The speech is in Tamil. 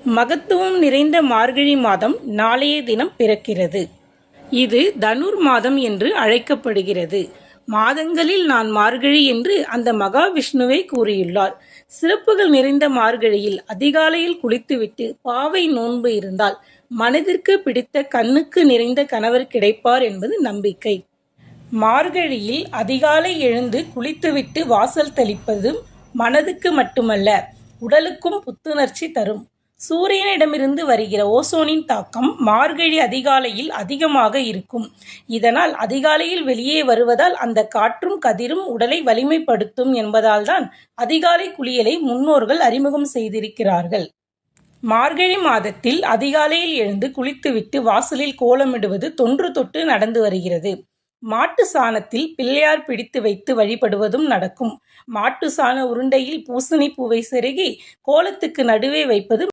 மகத்துவம் நிறைந்த மார்கழி மாதம் நாளைய தினம் பிறக்கிறது. இது தனுர் மாதம் என்று அழைக்கப்படுகிறது. மாதங்களில் நான் மார்கழி என்று அந்த மகாவிஷ்ணுவே கூறியுள்ளார். சிறப்புகள் நிறைந்த மார்கழியில் அதிகாலையில் குளித்துவிட்டு பாவை நோன்பு இருந்தால் மனதிற்கு பிடித்த கண்ணுக்கு நிறைந்த கணவர் கிடைப்பார் என்பது நம்பிக்கை. மார்கழியில் அதிகாலை எழுந்து குளித்துவிட்டு வாசல் தெளிப்பதும் மனதுக்கு மட்டுமல்ல, உடலுக்கும் புத்துணர்ச்சி தரும். சூரியனிடமிருந்து வருகிற ஓசோனின் தாக்கம் மார்கழி அதிகாலையில் அதிகமாக இருக்கும். இதனால் அதிகாலையில் வெளியே வருவதால் அந்த காற்றும் கதிரும் உடலை வலிமைப்படுத்தும் என்பதால்தான் அதிகாலை குளியலை முன்னோர்கள் அறிமுகம் செய்திருக்கிறார்கள். மார்கழி மாதத்தில் அதிகாலையில் எழுந்து குளித்துவிட்டு வாசலில் கோலமிடுவது தொன்று தொட்டு நடந்து வருகிறது. மாட்டு சாணத்தில் பிள்ளையார் பிடித்து வைத்து வழிபடுவதும் நடக்கும். மாட்டு சாண உருண்டையில் பூசணி பூவை செருகி கோலத்துக்கு நடுவே வைப்பது